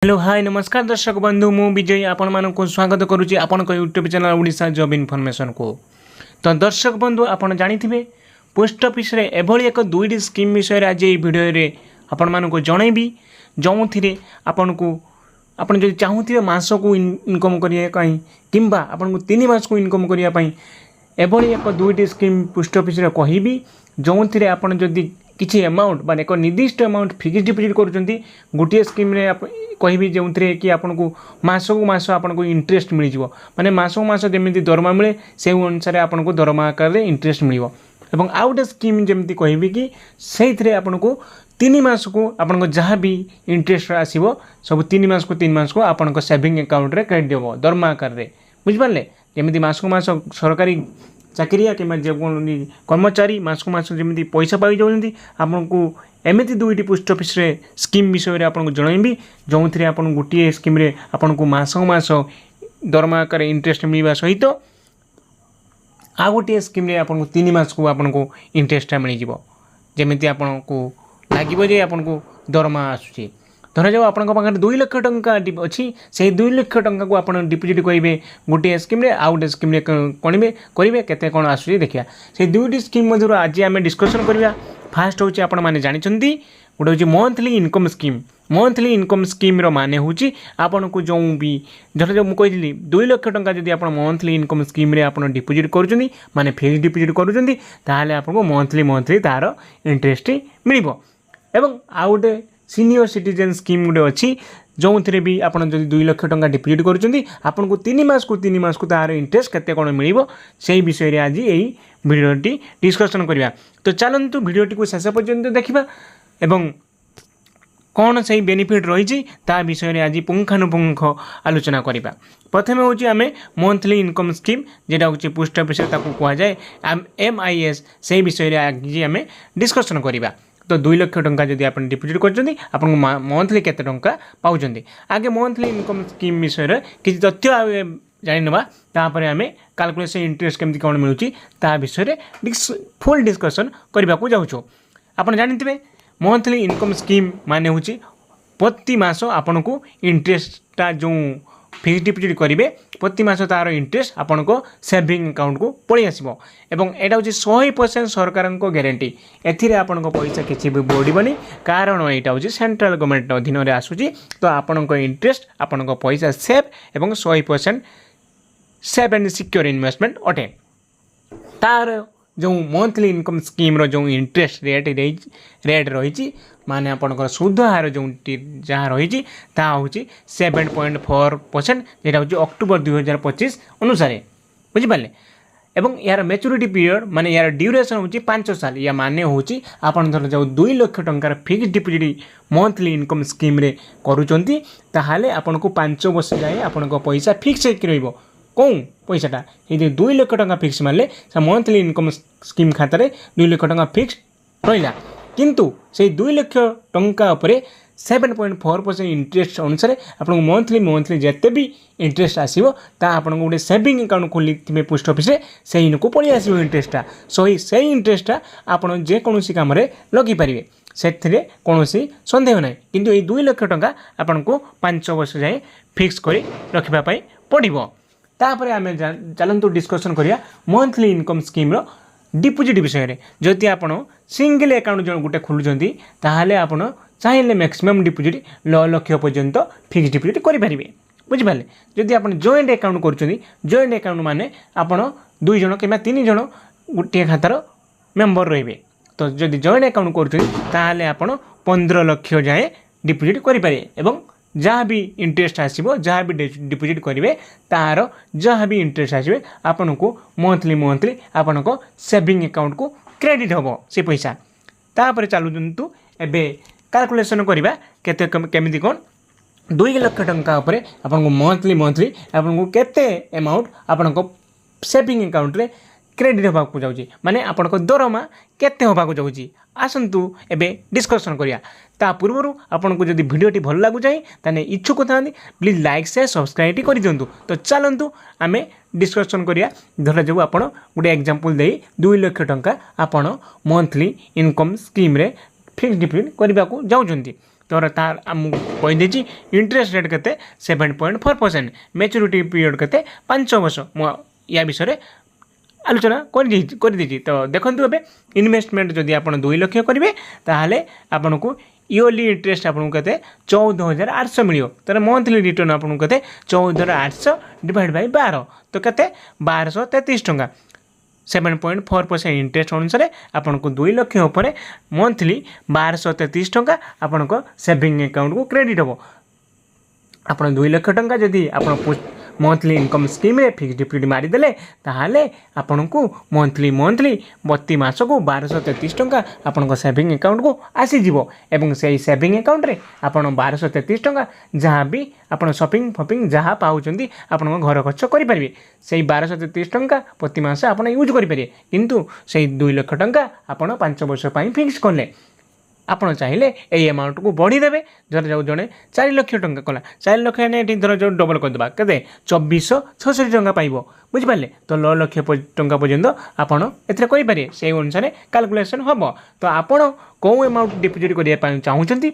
Hello hi नमस्कार दर्शक बंधु मु विजय आपण मानक स्वागत करुच्ची आपण YouTube channel Odisha job information को। तो दर्शक बंधु आपण जानिथिबे पोस्ट ऑफिस रे एभली एक दुईटी स्कीम विषय आज ये वीडियो रे आपण मानक जनइबी जो थिरे आपण को आपण जदि चाहूथिबे मास को इनकम करिया काई किंबा आपण को 3 मास को इनकम करिया पई एभली एक दुईटी स्कीम पोस्ट ऑफिस रे कहिबी जो थिरे आपण जदि किसी अमाउंट मान एक निर्दिष्ट अमाउंट फिक्स डिपोजिट करुँच गोटे स्कीम कहि जो थे कि आपन को मासक मास आपन को इंटरेस्ट मिल जाव माने मासक मास जमी दरमा मिले से अनुसार आपन को दरमा आकार में इंटरेस्ट मिल एवं आउ गोटे स्कीम जमी कहि कि से आपन को 3 मास को आपन को जहाँ भी इंटरेस्ट आसो सब 3 मास को 3 मास को आपन को सेविंग अकाउंट रे क्रेडिट देव दरमा आकार में बुझिपारे जमी मासक मास सरकारी चाकरिया कि कर्मचारी मासक मास जमी पैसा पाई जाऊँगी आपको एमती दुईटी पोस्ट ऑफिस रे स्कीम विषय आपको जनइबी जो थे आप गोटे स्कीम रे आपन को मासक मास दरमा आकार इंटरेस्ट मिलवा सहित आ गोटे स्कीम रे आपन को 3 मास को आपन को इंटरेस्ट मिल जमी आपन को लगे जे आपन को दरमा आसूँ धर जाओ आपन पाखे 2 लाख टंका अच्छी से 2 लाख टंका को आप डिपोजिट करेंगे गोटे स्कीम रे आउ गोटे स्कीम रे करेंगे केते कौन आसूँ देखिए से दुईटी स्कीम मध्य आज आम डिस्कसन करवा फास्ट हूँ आपण मैंने जानते गोटे हूँ मंथली इनकम स्कीम माने हूँ आपन को जो भी धर जो मुझे 2 लाख टंका जब आप मंथली इनकम स्कीम रे आप डिपोजिट करुँच माने फिक्स डिपोजिट करुँच ताहले आपको मंथली तार इंटरेस्ट मिल एवं आउ गोटे सीनियर सिटीजन स्कीम गोटे अच्छी जो थे भी आप 2 लाख टंका डिपोजिट करुँच आपन को 3 मास को तार इंटरेस्ट केते कौन मिल से विषय आज यही भिडियोटी डिस्कसन करवा। तो चलतु भिडियोटी को शेष पर्यंत देखा एवं कौन से बेनिफिट रही विषय आज पुंखानुपुंख आलोचना करवा। प्रथम हूँ आम मंथली इनकम स्कीम जेटा हूँ पोस्ट ऑफिस कहुए MIS से विषय आज आम डिस्कसन करवा। तो 2 लाख टंका जब आप डिपोजिट कर मंथली केते टंका पाँच आगे मंथली इनकम स्कीम विषय किसी तथ्य जाना तापर आम कैलकुलेशन इंटरेस्ट केमती कौन मिलूँ ता विषय फुल डिस्कसन करने को जाऊँ। आप जानते मंथली इनकम स्कीम माने हूँ प्रति मास आपन को इंटरेस्टा जो फिक्स डिपोजिट करेंगे प्रति मास तार इंटरेस्ट आपन को सेविंग अकाउंट को पलि आसो एवं एटा हूँ 100% सरकार ग्यारंटी एथिरे आपन को पैसा किसी भी बढ़नी कारण यहाँ हूँ सेंट्रल गवर्नमेंट अधीन में आसूँ। तो आपन को इंटरेस्ट आपन को पैसा सेफ एवं 100% सेफ एंड सिक्योर इन्वेस्टमेंट अटे। तार जो मंथली इनकम स्कीम जो इंटरेस्ट रेट रही माने आपनकर शुद्ध हार जो जहाँ रही हूँ 7.4% जेटा हूँ अक्टोबर 2025 अनुसार बुझिपारे एवं यार मैच्योरिटी पीरियड माने यार ड्यूरेशन हूँ 5 साल या माने हूँ आपन धर जो 2 लाख टंकार fix deposit monthly income scheme रे करूचंती ताहाले आपन को 5 वर्ष जाए आपन को पैसा फिक्स हो कौन पैसाटा ये 2 लाख टंका फिक्स मारे मंथली इनकम स्कीम खाता 2 लाख टंका फिक्स रहा किंतु से 2 लाख टंका उपरे 7.4% इंटरेस्ट अनुसार आपको मंथली जिते भी इंटरेस्ट आसो आपको गोटे सेविंग अकाउंट खोली पोस्ट ऑफिस से इनको पलि आसो इंटरेस्टा से इंटरेस्टा आपड़ जेकोसी कम लगे पारे से कौन सन्देह ना किंतु ये 2 लाख टंका आपन को 5 वर्ष जाए फिक्स कर रखापी पड़ो। तापर आम चलतु डिस्कसन करिया मंथली इनकम स्कीम रो डिपोजिट विषय जदि आप सिंगल अकाउंट जो गोटे खोलुंट ताहले आपन चाहिए मैक्सिमम डिपोजिट 6 लाख पर्यंत फिक्स डिपोजिट करेंगे बुझिपारे। जदि आप जॉइंट अकाउंट करेंट अकाउंट माने आपन 2 जन कि 3 जन गोटे खातार मेम्बर रे तो जदि जॉइंट अकाउंट करेंगे आपन 15 लाख जाए डिपोजिट करेंगे एवं जहाँ भी इंटरेस्ट आसो जहाँ भी डिपोजिट करेंगे तार जहाँ भी इंटरेस्ट आसो आपन को मंथली आपन को सेविंग अकाउंट को क्रेडिट हम से पैसा। तापर चलतु एबे कैलकुलेशन करवा केते केमिति कौन 2 लाख टंका उपरे आपन को मंथली आपन को केते अमाउंट आपन को सेविंग अकाउंट रे क्रेडिट होगा जाऊँगी माने आपन को दरमा केते होगा जाऊँगी आसतु एबे डिस्कसन करिया। ता पूर्व आपन को जदि वीडियोटी भल लगुच ताने इच्छुक था प्लीज लाइक शेयर सब्सक्राइब कर दिंतु। तो चलतु आम डिस्कसन करिया धर जो आप गोटे एग्जांपल दे 2 लाख टंका आपन मंथली इनकम स्कीम रे फिक्स डिपोजिट करने को जाऊँगी तर तार आमको कहीदे इंटरेस्ट रेट के 7.4%, मैच्योरिटी पीरियड के 5 वर्ष या विषय आलोचना कर दी। तो देखो ए इन्वेस्टमेंट जदि आप 2 लाख करेंगे ताहले आपन को इयरली इंटरेस्ट आपको कहते 14,800 मिल, तर मंथली रिटर्न आपको कहते 14,800 डिवाइड बाय 12 तो कहते 1233 टंका। 7.4% इंटरेस्ट अनुसार आपको 2 लाख उपर मंथली 1233 टंका आपन को सेविंग अकाउंट को क्रेडिट हम। आप 2 लाख टंका जदि आप मंथली इनकम स्कीम रे फिक्स डिपोजिट मारिदेले ताहले आपन को मंथली प्रति मास को 1233 टंका आपन सेविंग अकाउंट को आसीजिवो एवं से सेविंग अकाउंट रे आपन 1233 टंका जहाँ भी आपन शॉपिंग फपिंग जहाँ पाउचंदी आपन घर खर्च करेंगे से 1233 टंका प्रति मास आपन यूज करेंगे, किंतु से 2 लाख टंका आपन 5 वर्ष फिक्स कले आपड़ चाहिए यही अमाउंट को बढ़ीदेवे। धर जाऊ जड़े 4 लाख टंका कला 4 लाख ये धर जो डबल करदे के 2466 टंका पाइब बुझिपारे, तो 9 लाख टंका पर्यंत आपड़ एपारे से अनुसार कैलकुलेसन हम। तो आपड़ कौ अमाउंट डिपोजिट करने चाहूँगी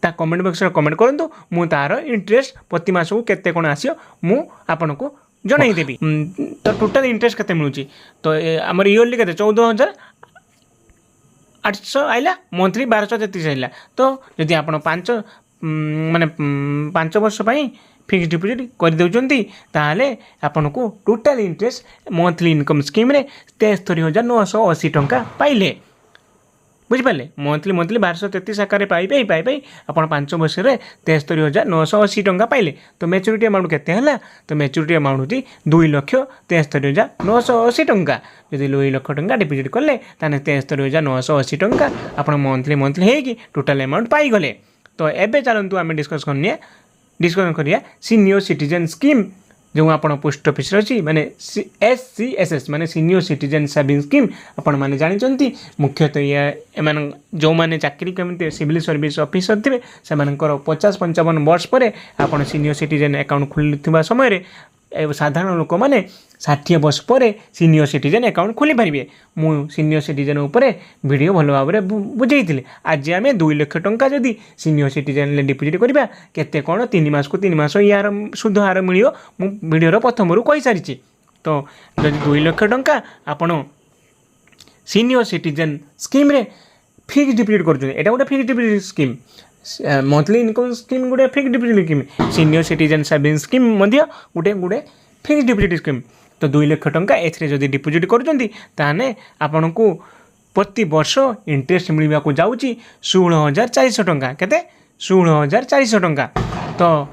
ता कमेंट बॉक्स में कमेंट करूँ, मु तार इंटरेस्ट प्रति मास को केते कोन आसियो मु आपन को जनईदेवी। तो टोटाल इंटरेस्ट केते मिलूची तो आमर इयरली केते 14,800 आइला, मंथली 1233 आइला। तो जदि आप 5 वर्ष फिक्स डिपोजिट कर दौरान ताहले आपन को total interest monthly income scheme रे 73,980 टंका पाइले बुझिपारे। मंथली 1233 आकार पाइबे आप 5 वर्ष 73,980 टंका पाइले। तो मैच्योरिटी अमाउंट केते हला तो मैच्योरिटी अमाउंट होची 2,73,980 टंका। जदि 2 लाख टंका डिपोजिट कले ताने 73,980 टंका आप मंथली हेकी टोटाल अमाउंट पाई गले। तो एबे चलंतु आमे डिस्कशन करिया सीनियर सिटीजन स्कीम जो आपण पोस्ट ऑफिस अच्छी माने SCSS माने सीनियर सिटीजन सेविंग स्कीम आपण माने जानी मुख्यतः ये जो माने चाकरी कमी सिविल सर्विस ऑफिसर थे से 50-55 वर्ष पर आपण सीनियर सिटीजन अकाउंट खोलुवा समय साधारण लोक मैंने 60 वर्ष पर सीनियर सिटीजन अकाउंट खोली पारे। मु सीनियर सिटीजन उपर वीडियो भल भाव में बुझे आज आम 2 लाख टंका जदि सीनियर सिटीजन डिपोजिट करवा केते कौन 3 मास को 3 मास यार सुध हार मिल मु वीडियो प्रथम रू कही सारी। तो जदि 2 लाख टंका आपण सीनियर सिटीजन स्कीम रे फिक्स डिपोजिट कर गोटे fix deposit scheme monthly income scheme गोटे fix deposit scheme senior citizen saving scheme गोटे फिक्स डिपोजिट स्कीम। तो 2 लाख टंका एथरे डिपोजिट करें आपन को प्रति वर्ष इंटरेस्ट मिलवा को जाऊँगी 16,400 टंका केते 16,400 टंका। तो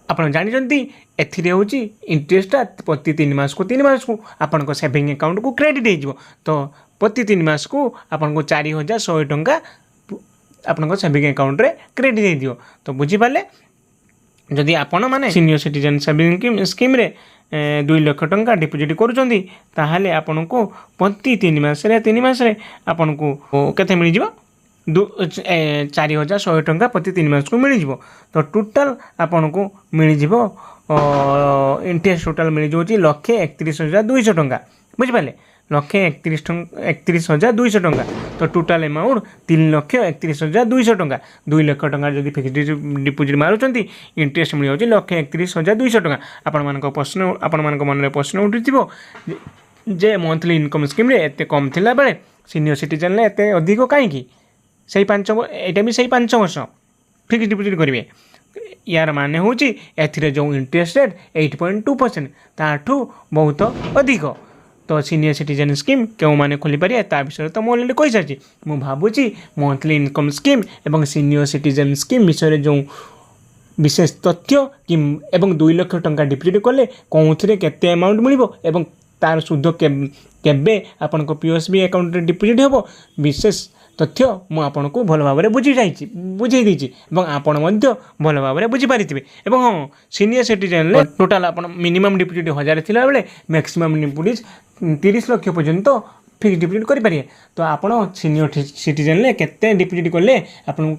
आपन जानी एथिरे होची इंटरेस्ट प्रति 3 मास को आपन को सेविंग अकाउंट को क्रेडिट हो। तो प्रति 3 मास को आपन को 4,100 टंका आपन सेविंग अकाउंट रे क्रेडिट दियो। तो बुझीपारे जदि आपण माने सीनियर सिटीजन सेविंग स्कीम रे 2 लाख टंका डिपोजिट करूचंदी ताहले आपन को प्रति 3 मास रे आपन को केते मिल जिवो 4,100 टंका प्रति 3 मास को मिल जिवो। तो टोटाल आपन को मिल जिवो इंटरेस्ट टोटाल मिल जाउची 1,31,200 टंका बुझिपारे 1,31,200 टंका। तो टोटाल अमाउंट 3,31,200 टंका। 2 लाख टंका जदि फिक्स डिपोजिट मारुचंती इंटरेस्ट मिल जाउची 1,31,200 टंका। आपण मन में प्रश्न उठिथिबो जे मंथली इनकम स्कीम रे एते कम थिला बेले सीनियर सिटीजन ले एते अधिक काईकी सही 5 एटा भी सही 5 वर्ष फिक्स डिपोजिट करेंगे। यार माने होची एथिरे जो इंटरेस्ट रेट 8.2% ताठू बहुत अधिक। तो सीनियर सिटीजन स्कीम क्यों माने खोली पारे ता विषय तो मैं अलरेडी कही सारी। मु भावुची मंथली इनकम स्कीम एवं सीनियर सिटीजन स्कीम विषय जो विशेष तथ्य कि एवं 2 लाख टंका डिपोजिट कले कौन केते अमाउंट मिलिबो एवं तार सुध केबे आपन को POSB अकाउंट रे डिपोजिट हेबो विशेष तथ्य मु आपन को भल भाव में बुझी देछि एवं आपण मध्य भल भाव में बुझी पारिथिबे। एवं हाँ सीनियर सिटीजन ले टोटाल आपन मिनिमम डिपोजिट 1000 थिला बेले मैक्सिमम डिपोजिट 30 लाख पर्यंत फिक्स डिपोजिट करि पारे। तो आपण सीनियर सिटीजन ले केते डिपोजिट करले आपन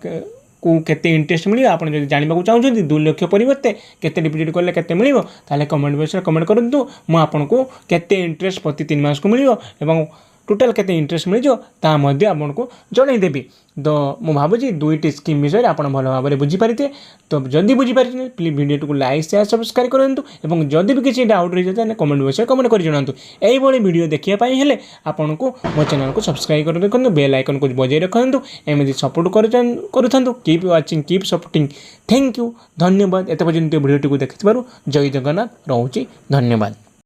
को केते इंटरेस्ट मिलियो आपण जदि जानिबा को चाहउछथि 2 लाख परिवर्ते केते डिपोजिट करले केते मिलियो ताले कमेंट बॉक्स रे कमेंट करंतु मु आपन को केते इंटरेस्ट प्रति 3 मास को मिलियो एवं टोटाल केते इंटरेस्ट मिल जो ता मध्य आपको जनईदेवी। तो मुझे भावुँ दुईटी स्कीम विषय आप भल भाव में बुझीपारे। तो जदि बुझीपारे प्लीज वीडियो को लाइक शेयर सब्सक्राइब करूँ। जदि भी किसी डाउट रही है कमेंट बॉक्स में कमेंट कर जनातु। यही वीडियो देखिए हेले आपन को मो चैनल को सब्सक्राइब कर रखु, बेल आइकन को बजाय रखु, एमती सपोर्ट करूँ। Keep watching keep supporting. Thank you धन्यवाद एत पर्यंत वीडियो को देखि जय जगन्नाथ। रोचे धन्यवाद।